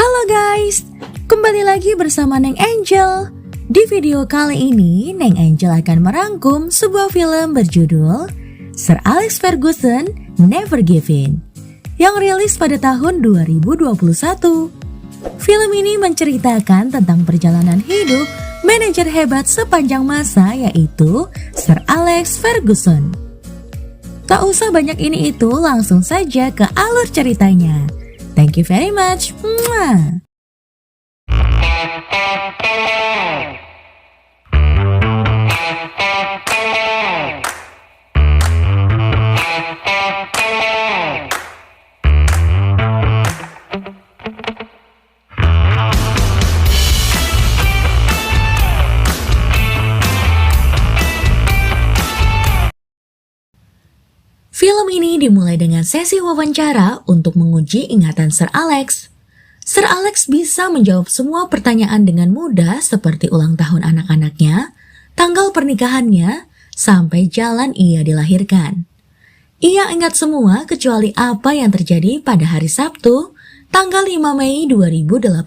Halo guys, kembali lagi bersama Neng Angel. Di video kali ini, Neng Angel akan merangkum sebuah film berjudul Sir Alex Ferguson Never Give In yang rilis pada tahun 2021. Film ini menceritakan tentang perjalanan hidup manajer hebat sepanjang masa, yaitu Sir Alex Ferguson. Tak usah banyak ini itu, langsung saja ke alur ceritanya. Thank you very much. Mwah. Film ini dimulai dengan sesi wawancara untuk menguji ingatan Sir Alex. Sir Alex bisa menjawab semua pertanyaan dengan mudah, seperti ulang tahun anak-anaknya, tanggal pernikahannya, sampai jalan ia dilahirkan. Ia ingat semua kecuali apa yang terjadi pada hari Sabtu, tanggal 5 Mei 2018.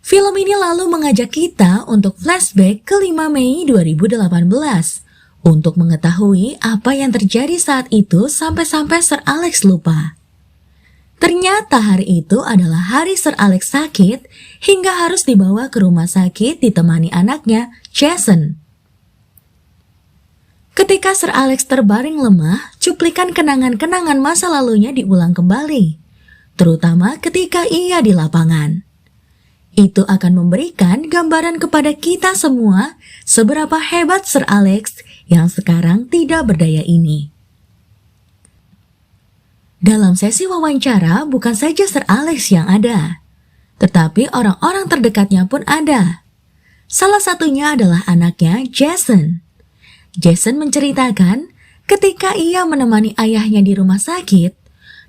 Film ini lalu mengajak kita untuk flashback ke 5 Mei 2018. Untuk mengetahui apa yang terjadi saat itu sampai-sampai Sir Alex lupa. Ternyata hari itu adalah hari Sir Alex sakit hingga harus dibawa ke rumah sakit ditemani anaknya, Jason. Ketika Sir Alex terbaring lemah, cuplikan kenangan-kenangan masa lalunya diulang kembali, terutama ketika ia di lapangan. Itu akan memberikan gambaran kepada kita semua seberapa hebat Sir Alex yang sekarang tidak berdaya ini. Dalam sesi wawancara, bukan saja Sir Alex yang ada, tetapi orang-orang terdekatnya pun ada. Salah satunya adalah anaknya, Jason. Jason menceritakan ketika ia menemani ayahnya di rumah sakit,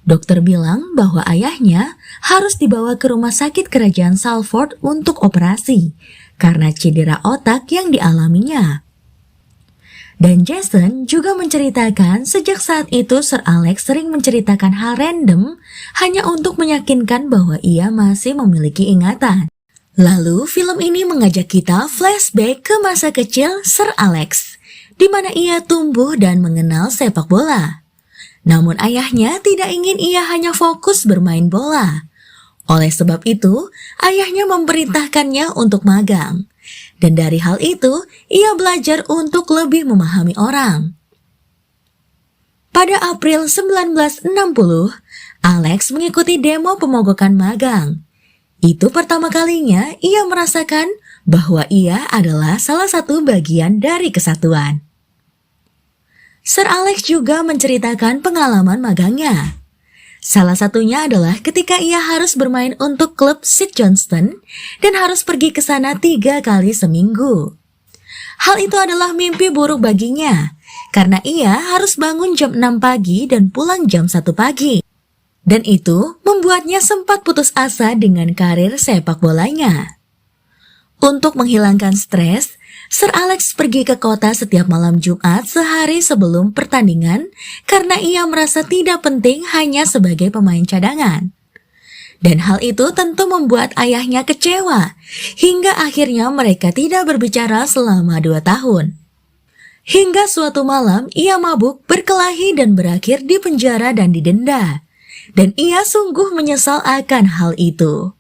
dokter bilang bahwa ayahnya harus dibawa ke rumah sakit kerajaan Salford untuk operasi karena cedera otak yang dialaminya. Dan Jason juga menceritakan sejak saat itu Sir Alex sering menceritakan hal random hanya untuk meyakinkan bahwa ia masih memiliki ingatan. Lalu film ini mengajak kita flashback ke masa kecil Sir Alex, di mana ia tumbuh dan mengenal sepak bola. Namun ayahnya tidak ingin ia hanya fokus bermain bola. Oleh sebab itu, ayahnya memerintahkannya untuk magang. Dan dari hal itu, ia belajar untuk lebih memahami orang. Pada April 1960, Alex mengikuti demo pemogokan magang. Itu pertama kalinya ia merasakan bahwa ia adalah salah satu bagian dari kesatuan. Sir Alex juga menceritakan pengalaman magangnya. Salah satunya adalah ketika ia harus bermain untuk klub St. Johnstone dan harus pergi ke sana 3 kali seminggu. Hal itu adalah mimpi buruk baginya, karena ia harus bangun jam 6 pagi dan pulang jam 1 pagi. Dan itu membuatnya sempat putus asa dengan karir sepak bolanya. Untuk menghilangkan stres, Sir Alex pergi ke kota setiap malam Jumat sehari sebelum pertandingan karena ia merasa tidak penting hanya sebagai pemain cadangan. Dan hal itu tentu membuat ayahnya kecewa, hingga akhirnya mereka tidak berbicara selama 2 tahun. Hingga suatu malam ia mabuk, berkelahi dan berakhir di penjara dan didenda. Dan ia sungguh menyesal akan hal itu.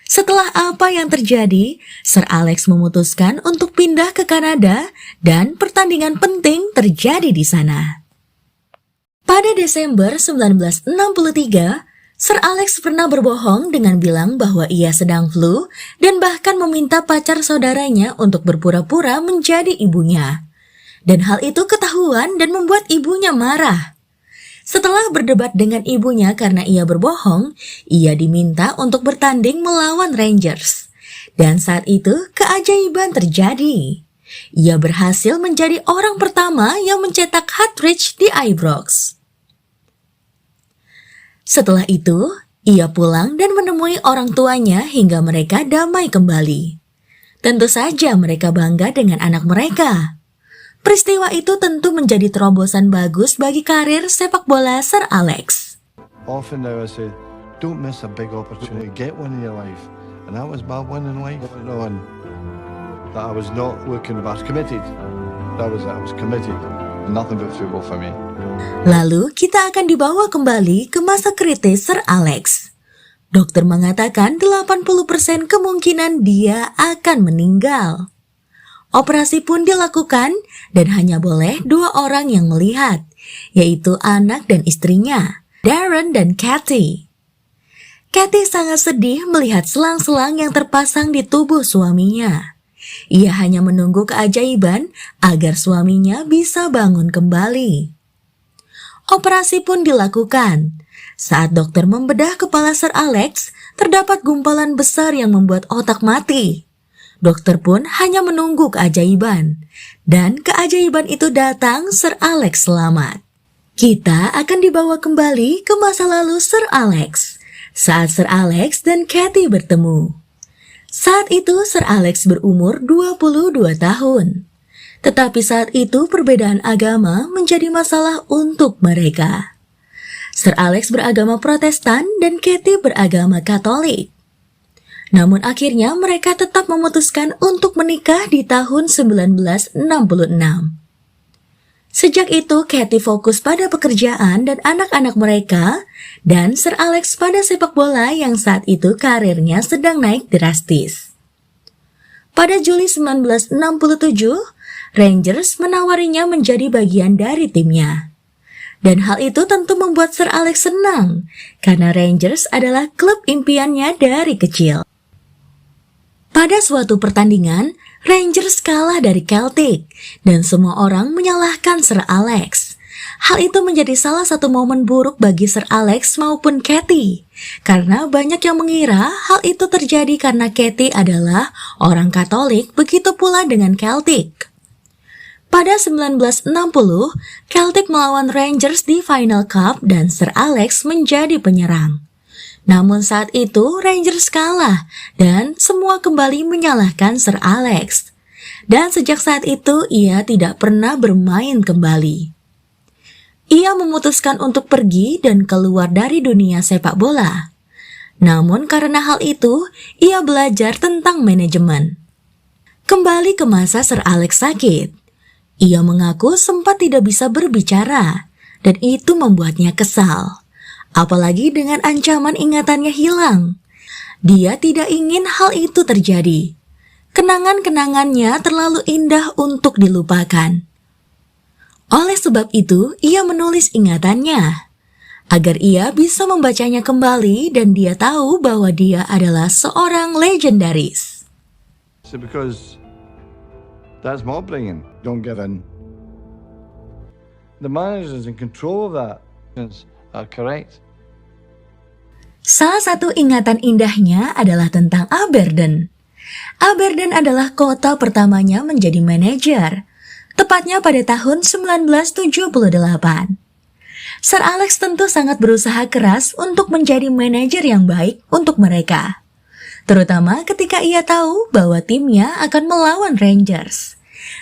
Setelah apa yang terjadi, Sir Alex memutuskan untuk pindah ke Kanada dan pertandingan penting terjadi di sana. Pada Desember 1963, Sir Alex pernah berbohong dengan bilang bahwa ia sedang flu dan bahkan meminta pacar saudaranya untuk berpura-pura menjadi ibunya. Dan hal itu ketahuan dan membuat ibunya marah. Setelah berdebat dengan ibunya karena ia berbohong, ia diminta untuk bertanding melawan Rangers. Dan saat itu keajaiban terjadi. Ia berhasil menjadi orang pertama yang mencetak hat-trick di Ibrox. Setelah itu, ia pulang dan menemui orang tuanya hingga mereka damai kembali. Tentu saja mereka bangga dengan anak mereka. Peristiwa itu tentu menjadi terobosan bagus bagi karir sepak bola Sir Alex. Often now I say, don't miss a big opportunity. Get one in your life. And that was my one in life. Knowing that I was not looking, but I was committed. That was it. I was committed. Nothing but football for me. Lalu kita akan dibawa kembali ke masa kritis Sir Alex. Dokter mengatakan 80% kemungkinan dia akan meninggal. Operasi pun dilakukan dan hanya boleh 2 orang yang melihat, yaitu anak dan istrinya, Darren dan Kathy. Kathy sangat sedih melihat selang-selang yang terpasang di tubuh suaminya. Ia hanya menunggu keajaiban agar suaminya bisa bangun kembali. Operasi pun dilakukan. Saat dokter membedah kepala Sir Alex, terdapat gumpalan besar yang membuat otak mati. Dokter pun hanya menunggu keajaiban. Dan keajaiban itu datang, Sir Alex selamat. Kita akan dibawa kembali ke masa lalu Sir Alex. Saat Sir Alex dan Kathy bertemu. Saat itu Sir Alex berumur 22 tahun. Tetapi saat itu perbedaan agama menjadi masalah untuk mereka. Sir Alex beragama Protestan dan Kathy beragama Katolik. Namun akhirnya mereka tetap memutuskan untuk menikah di tahun 1966. Sejak itu, Kathy fokus pada pekerjaan dan anak-anak mereka, dan Sir Alex pada sepak bola yang saat itu karirnya sedang naik drastis. Pada Juli 1967, Rangers menawarinya menjadi bagian dari timnya. Dan hal itu tentu membuat Sir Alex senang, karena Rangers adalah klub impiannya dari kecil. Pada suatu pertandingan, Rangers kalah dari Celtic dan semua orang menyalahkan Sir Alex. Hal itu menjadi salah satu momen buruk bagi Sir Alex maupun Kathy, karena banyak yang mengira hal itu terjadi karena Kathy adalah orang Katolik, begitu pula dengan Celtic. Pada 1960, Celtic melawan Rangers di Final Cup dan Sir Alex menjadi penyerang. Namun saat itu Rangers kalah dan semua kembali menyalahkan Sir Alex. Dan sejak saat itu ia tidak pernah bermain kembali. Ia memutuskan untuk pergi dan keluar dari dunia sepak bola. Namun karena hal itu, ia belajar tentang manajemen. Kembali ke masa Sir Alex sakit. Ia mengaku sempat tidak bisa berbicara dan itu membuatnya kesal. Apalagi dengan ancaman ingatannya hilang. Dia tidak ingin hal itu terjadi. Kenangan-kenangannya terlalu indah untuk dilupakan. Oleh sebab itu, ia menulis ingatannya. Agar ia bisa membacanya kembali dan dia tahu bahwa dia adalah seorang legendaris. So because that's my upbringing. Don't give in. The managers in control of that are correct. Salah satu ingatan indahnya adalah tentang Aberdeen. Aberdeen adalah kota pertamanya menjadi manajer, tepatnya pada tahun 1978. Sir Alex tentu sangat berusaha keras untuk menjadi manajer yang baik untuk mereka, terutama ketika ia tahu bahwa timnya akan melawan Rangers.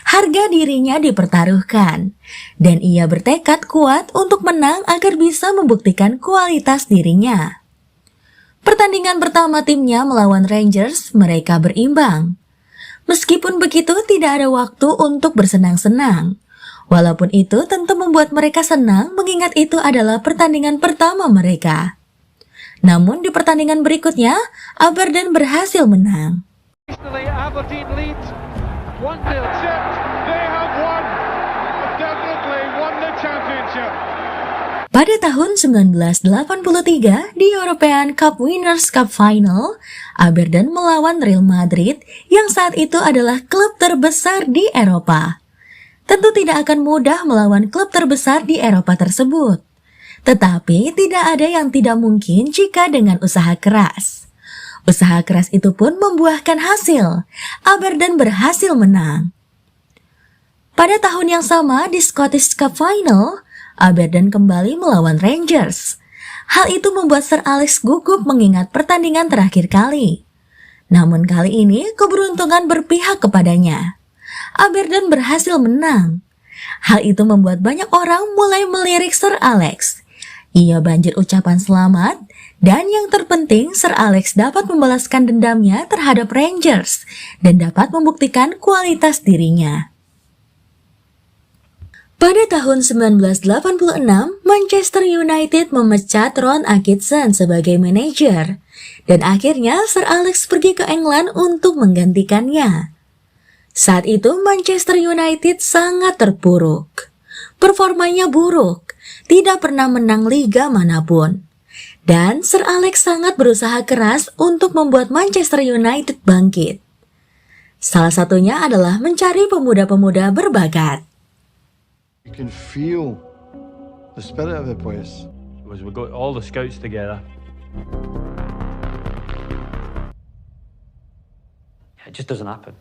Harga dirinya dipertaruhkan, dan ia bertekad kuat untuk menang agar bisa membuktikan kualitas dirinya. Pertandingan pertama timnya melawan Rangers, mereka berimbang. Meskipun begitu, tidak ada waktu untuk bersenang-senang. Walaupun itu tentu membuat mereka senang mengingat itu adalah pertandingan pertama mereka. Namun di pertandingan berikutnya, Aberdeen berhasil menang. Aberdeen lead 1-0. They have won. Definitely won the championship. Pada tahun 1983 di European Cup Winners' Cup Final, Aberdeen melawan Real Madrid yang saat itu adalah klub terbesar di Eropa. Tentu tidak akan mudah melawan klub terbesar di Eropa tersebut. Tetapi tidak ada yang tidak mungkin jika dengan usaha keras. Usaha keras itu pun membuahkan hasil. Aberdeen berhasil menang. Pada tahun yang sama di Scottish Cup Final, Aberdeen kembali melawan Rangers. Hal itu membuat Sir Alex gugup mengingat pertandingan terakhir kali. Namun kali ini keberuntungan berpihak kepadanya. Aberdeen berhasil menang. Hal itu membuat banyak orang mulai melirik Sir Alex. Ia banjir ucapan selamat, dan yang terpenting Sir Alex dapat membalaskan dendamnya terhadap Rangers dan dapat membuktikan kualitas dirinya. Pada tahun 1986, Manchester United memecat Ron Atkinson sebagai manajer, dan akhirnya Sir Alex pergi ke England untuk menggantikannya. Saat itu Manchester United sangat terpuruk. Performanya buruk, tidak pernah menang liga manapun. Dan Sir Alex sangat berusaha keras untuk membuat Manchester United bangkit. Salah satunya adalah mencari pemuda-pemuda berbakat. You can feel the spirit of the place. We got all the scouts together. It just doesn't happen.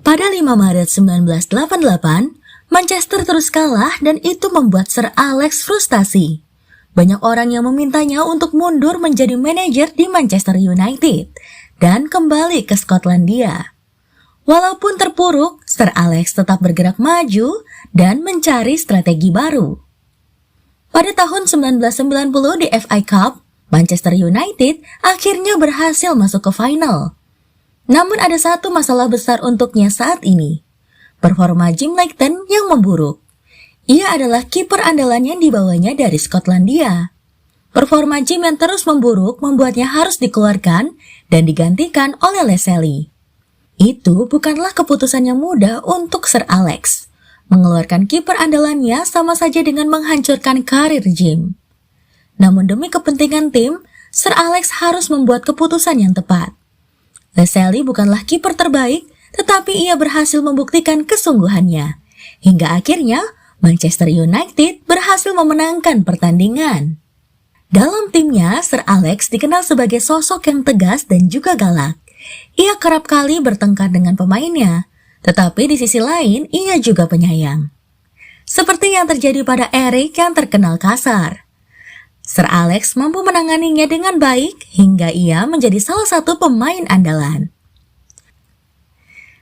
Pada 5 Maret 1988, Manchester terus kalah dan itu membuat Sir Alex frustasi. Banyak orang yang memintanya untuk mundur menjadi manajer di Manchester United dan kembali ke Skotlandia. Walaupun terpuruk, Sir Alex tetap bergerak maju dan mencari strategi baru. Pada tahun 1990 di FA Cup, Manchester United akhirnya berhasil masuk ke final. Namun ada satu masalah besar untuknya saat ini. Performa Jim Leighton yang memburuk. Ia adalah kiper andalan yang dibawanya dari Skotlandia. Performa Jim yang terus memburuk membuatnya harus dikeluarkan dan digantikan oleh Lascelles. Itu bukanlah keputusan yang mudah untuk Sir Alex. Mengeluarkan kiper andalannya sama saja dengan menghancurkan karir Jim. Namun demi kepentingan tim, Sir Alex harus membuat keputusan yang tepat. Lascelles bukanlah kiper terbaik, tetapi ia berhasil membuktikan kesungguhannya. Hingga akhirnya, Manchester United berhasil memenangkan pertandingan. Dalam timnya, Sir Alex dikenal sebagai sosok yang tegas dan juga galak. Ia kerap kali bertengkar dengan pemainnya, tetapi di sisi lain ia juga penyayang. Seperti yang terjadi pada Eric yang terkenal kasar. Sir Alex mampu menanganinya dengan baik hingga ia menjadi salah satu pemain andalan.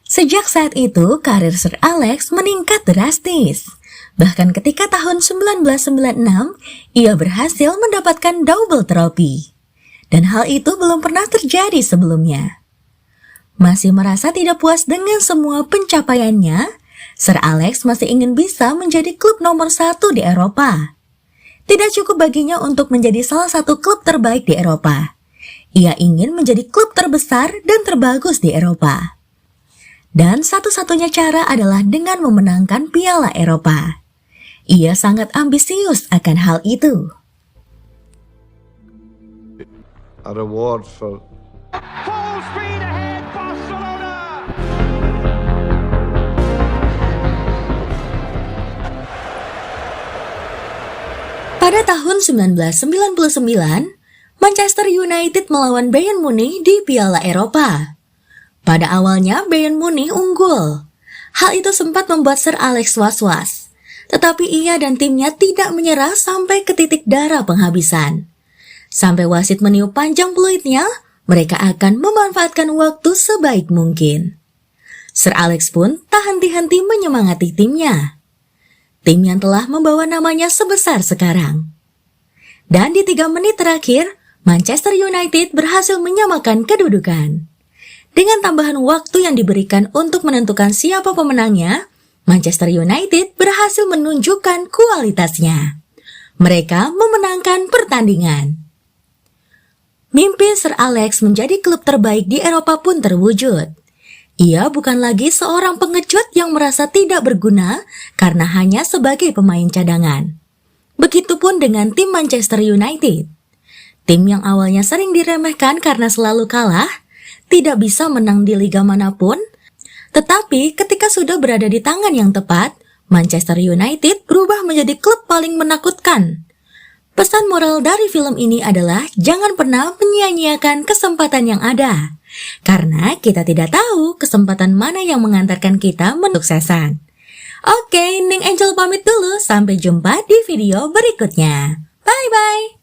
Sejak saat itu, karir Sir Alex meningkat drastis. Bahkan ketika tahun 1996, ia berhasil mendapatkan double trophy. Dan hal itu belum pernah terjadi sebelumnya. Masih merasa tidak puas dengan semua pencapaiannya, Sir Alex masih ingin bisa menjadi klub nomor 1 di Eropa. Tidak cukup baginya untuk menjadi salah satu klub terbaik di Eropa. Ia ingin menjadi klub terbesar dan terbagus di Eropa. Dan satu-satunya cara adalah dengan memenangkan Piala Eropa. Ia sangat ambisius akan hal itu. A reward for Full speed ahead, Barcelona! Pada tahun 1999, Manchester United melawan Bayern Munich di Piala Eropa. Pada awalnya Bayern Munich unggul. Hal itu sempat membuat Sir Alex was-was. Tetapi ia dan timnya tidak menyerah sampai ke titik darah penghabisan. Sampai wasit meniup panjang peluitnya, mereka akan memanfaatkan waktu sebaik mungkin. Sir Alex pun tak henti-henti menyemangati timnya. Tim yang telah membawa namanya sebesar sekarang. Dan di 3 menit terakhir, Manchester United berhasil menyamakan kedudukan. Dengan tambahan waktu yang diberikan untuk menentukan siapa pemenangnya, Manchester United berhasil menunjukkan kualitasnya. Mereka memenangkan pertandingan. Mimpi Sir Alex menjadi klub terbaik di Eropa pun terwujud. Ia bukan lagi seorang pengecut yang merasa tidak berguna karena hanya sebagai pemain cadangan. Begitupun dengan tim Manchester United. Tim yang awalnya sering diremehkan karena selalu kalah, tidak bisa menang di liga manapun, tetapi ketika sudah berada di tangan yang tepat, Manchester United berubah menjadi klub paling menakutkan. Pesan moral dari film ini adalah jangan pernah menyia-nyiakan kesempatan yang ada. Karena kita tidak tahu kesempatan mana yang mengantarkan kita menuju kesuksesan. Oke, Ning Angel pamit dulu. Sampai jumpa di video berikutnya. Bye-bye.